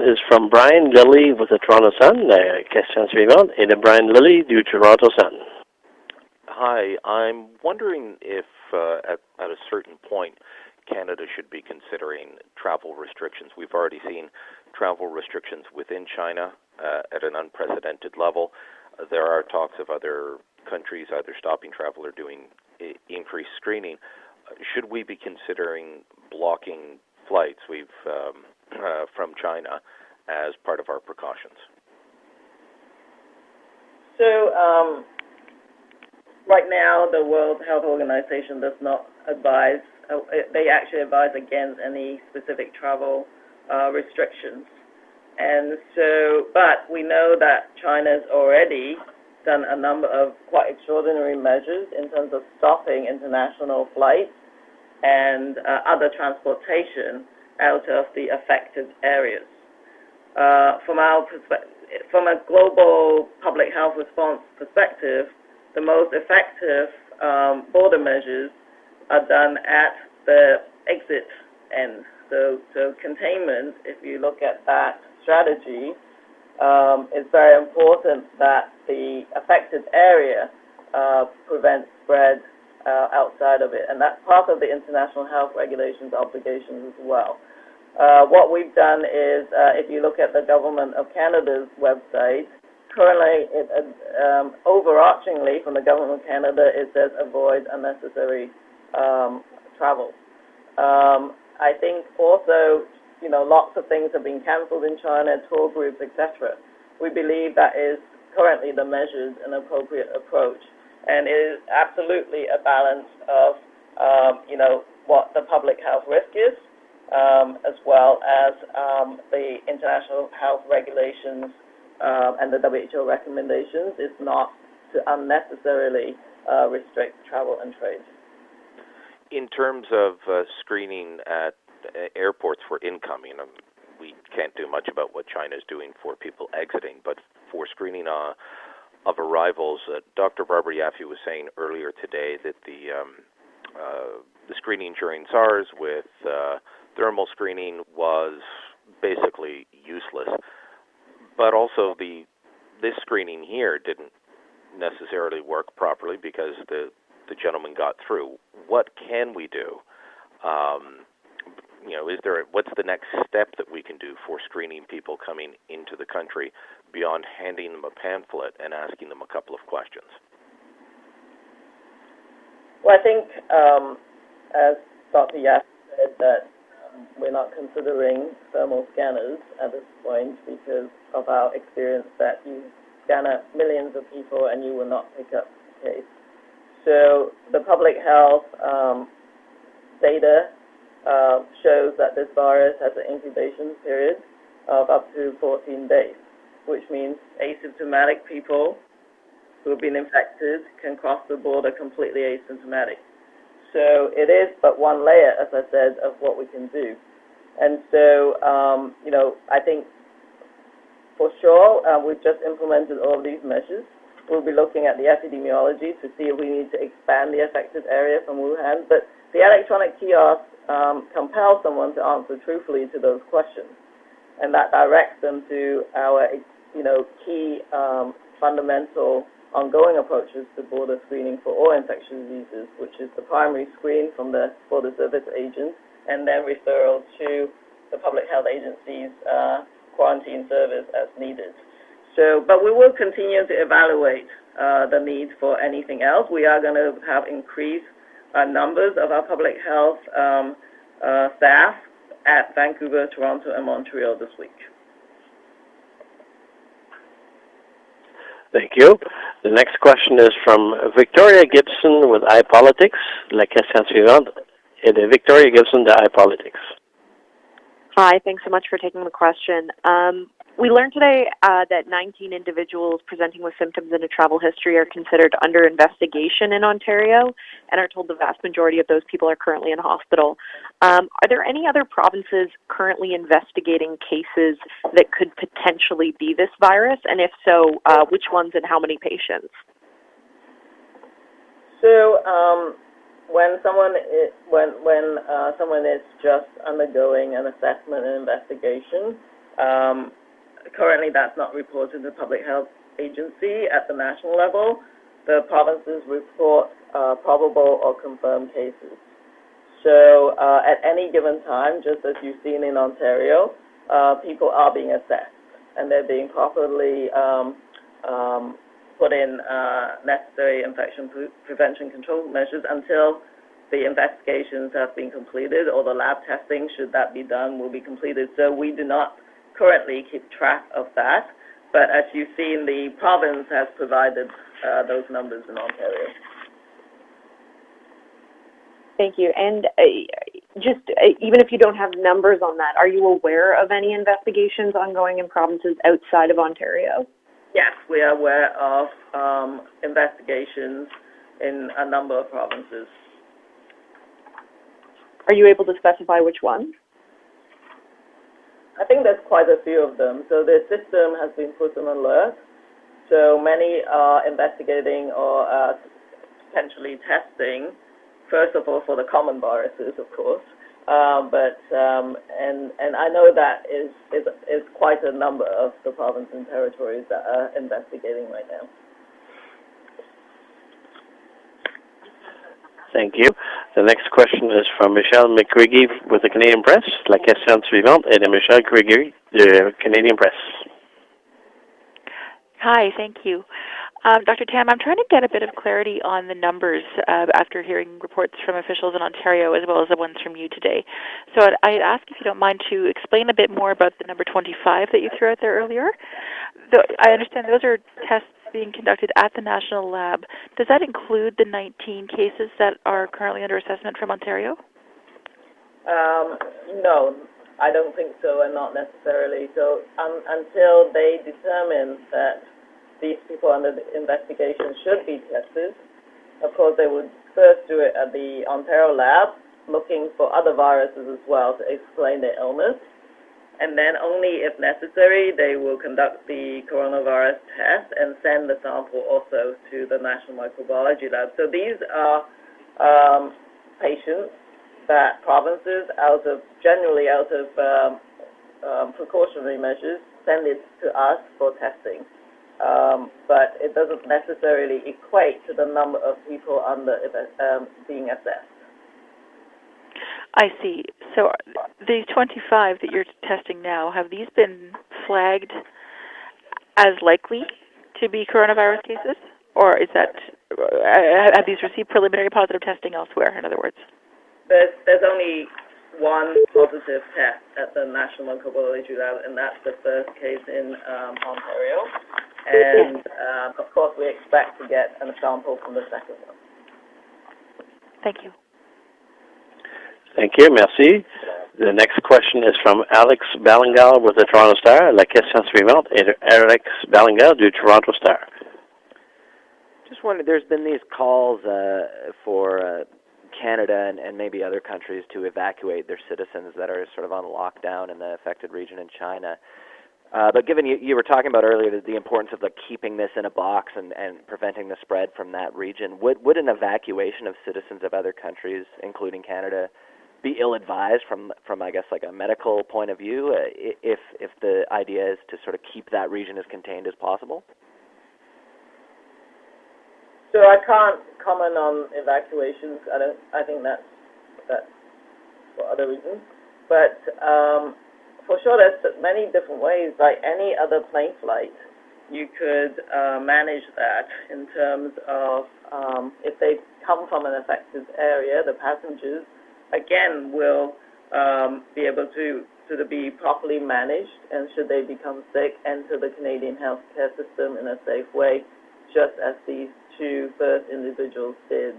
is from Brian Lilly with the Toronto Sun. Question suivante est de Brian Lilly du Toronto Sun. Hi, I'm wondering if at a certain point Canada should be considering travel restrictions. We've already seen travel restrictions within China at an unprecedented level. There are talks of other countries either stopping travel or doing increased screening. Should we be considering blocking flights from China as part of our precautions? So right now, the World Health Organization does not advise. They actually advise against any specific travel restrictions. And so, but we know that China's already done a number of quite extraordinary measures in terms of stopping international flights and other transportation out of the affected areas. From our perspective, from a global public health response perspective, the most effective border measures are done at the exit end. So containment, if you look at that strategy, it's very important that the affected area prevents spread outside of it, and that's part of the international health regulations obligations as well. What we've done is, if you look at the Government of Canada's website, currently, overarchingly from the Government of Canada, it says avoid unnecessary travel. I think also, lots of things have been cancelled in China, tour groups, etc. We believe that is currently the measures an appropriate approach, and it is absolutely a balance of, what the public health risk is, as well as the international health regulations and the WHO recommendations is not to unnecessarily restrict travel and trade. In terms of screening at airports for incoming, we can't do much about what China is doing for people exiting, but for screening of arrivals, Dr. Barbara Yaffe was saying earlier today that the screening during SARS with thermal screening was basically useless, but also this screening here didn't necessarily work properly because the gentleman got through. What can we do? What's the next step that we can do for screening people coming into the country beyond handing them a pamphlet and asking them a couple of questions? Well, I think, as Dr. Yaffe said, that we're not considering thermal scanners at this point because of our experience that you scan millions of people and you will not pick up the case. So the public health data shows that this virus has an incubation period of up to 14 days, which means asymptomatic people who have been infected can cross the border completely asymptomatic. So it is but one layer, as I said, of what we can do. And so, I think for sure we've just implemented all of these measures. We'll be looking at the epidemiology to see if we need to expand the affected area from Wuhan. But the electronic kiosk compels someone to answer truthfully to those questions, and that directs them to our, key fundamental ongoing approaches to border screening for all infectious diseases, which is the primary screen from the border service agents, and then referral to the public health agency's quarantine service as needed. So, but we will continue to evaluate the need for anything else. We are going to have increased numbers of our public health staff at Vancouver, Toronto, and Montreal this week. Thank you. The next question is from Victoria Gibson with iPolitics. La question suivante est de Victoria Gibson de iPolitics. Hi, thanks so much for taking the question. We learned today that 19 individuals presenting with symptoms in a travel history are considered under investigation in Ontario and are told the vast majority of those people are currently in hospital. Are there any other provinces currently investigating cases that could potentially be this virus? And if so, which ones and how many patients? So when someone is just undergoing an assessment and investigation, Currently, that's not reported to the Public Health Agency at the national level. The provinces report probable or confirmed cases. So at any given time, just as you've seen in Ontario, people are being assessed, and they're being properly put in necessary infection prevention control measures until the investigations have been completed, or the lab testing, should that be done, will be completed. So we do not currently keep track of that, but as you've seen, the province has provided those numbers in Ontario. Thank you. And even if you don't have numbers on that, are you aware of any investigations ongoing in provinces outside of Ontario? Yes, we are aware of investigations in a number of provinces. Are you able to specify which ones? I think there's quite a few of them. So the system has been put on alert. So many are investigating or potentially testing, first of all, for the common viruses, of course. And I know that is quite a number of the provinces and territories that are investigating right now. Thank you. The next question is from Michelle McGriggy with the Canadian Press. La question suivante est de Michelle McGriggy de Canadian Press. Hi, thank you. Dr. Tam, I'm trying to get a bit of clarity on the numbers after hearing reports from officials in Ontario as well as the ones from you today. So I'd ask if you don't mind to explain a bit more about the number 25 that you threw out there earlier. I understand those are tests being conducted at the National Lab. Does that include the 19 cases that are currently under assessment from Ontario? No, I don't think so, and not necessarily. So until they determine that these people under the investigation should be tested, of course they would first do it at the Ontario lab, looking for other viruses as well to explain their illness. And then only if necessary, they will conduct the coronavirus test and send the sample also to the National Microbiology Lab. So these are patients that provinces, generally out of precautionary measures, send it to us for testing. But it doesn't necessarily equate to the number of people being assessed. I see. So these 25 that you're testing now, have these been flagged as likely to be coronavirus cases? Or is that, have these received preliminary positive testing elsewhere, in other words? There's only one positive test at the National Microbiology Lab, and that's the first case in Ontario. And, of course, we expect to get a sample from the second one. Thank you. Thank you, merci. The next question is from Alex Ballingal with the Toronto Star. La question suivante est de Alex Ballingal du Toronto Star. Just wondered, there's been these calls for Canada and maybe other countries to evacuate their citizens that are sort of on lockdown in the affected region in China. But given you were talking about earlier the importance of keeping this in a box and preventing the spread from that region, would an evacuation of citizens of other countries, including Canada, be ill-advised from I guess a medical point of view if the idea is to sort of keep that region as contained as possible? So I can't comment on evacuations. I think that's for other reasons. But for sure, there's many different ways. Like any other plane flight, you could manage that in terms of if they come from an affected area, the passengers again will be able to sort of be properly managed, and should they become sick, enter the Canadian healthcare system in a safe way, just as these two first individuals did.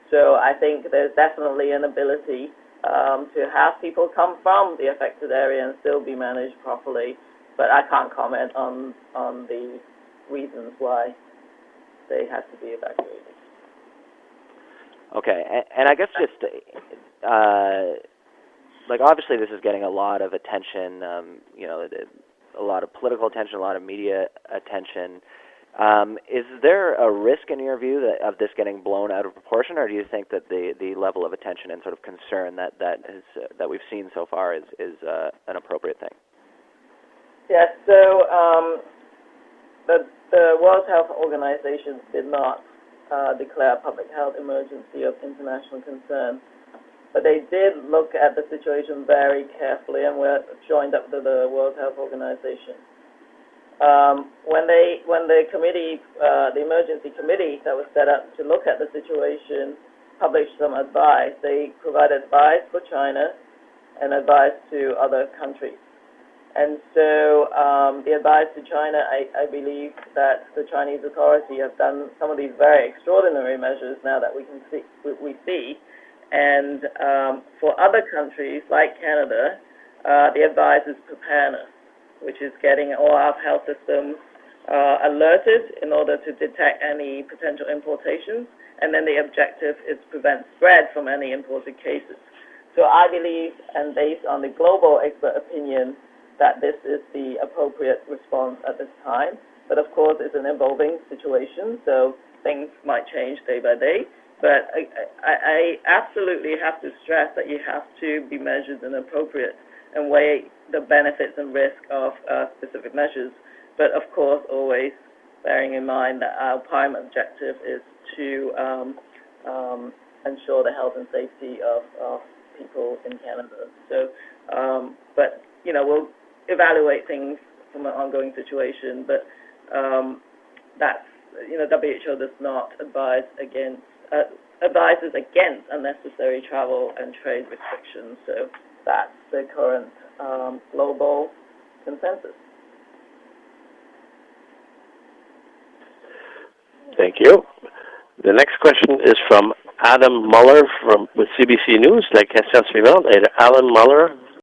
So I think there's definitely an ability to have people come from the affected area and still be managed properly, but I can't comment on the reasons why they had to be evacuated. Okay, and I guess just obviously this is getting a lot of attention, a lot of political attention, a lot of media attention. Is there a risk, in your view, of this getting blown out of proportion, or do you think that the level of attention and sort of concern that we've seen so far is an appropriate thing? Yes, so the World Health Organization did not declare a public health emergency of international concern, but they did look at the situation very carefully, and we're joined up to the World Health Organization. When the committee, the emergency committee that was set up to look at the situation, published some advice, they provided advice for China and advice to other countries. And so the advice to China, I believe that the Chinese authority have done some of these very extraordinary measures now that we see. And for other countries like Canada, the advice is preparedness, which is getting all our health systems alerted in order to detect any potential importations. And then the objective is prevent spread from any imported cases. So I believe, and based on the global expert opinion, that this is the appropriate response at this time. But of course, it's an evolving situation, so things might change day by day. But I absolutely have to stress that you have to be measured and appropriate and weigh the benefits and risk of specific measures. But of course, always bearing in mind that our prime objective is to ensure the health and safety of people in Canada. So, but we'll evaluate things from an ongoing situation. But that's WHO does not advises against unnecessary travel and trade restrictions. So that's the current global consensus. Thank you. The next question is from Adam Muller with CBC News. La question suivante est de Alan Muller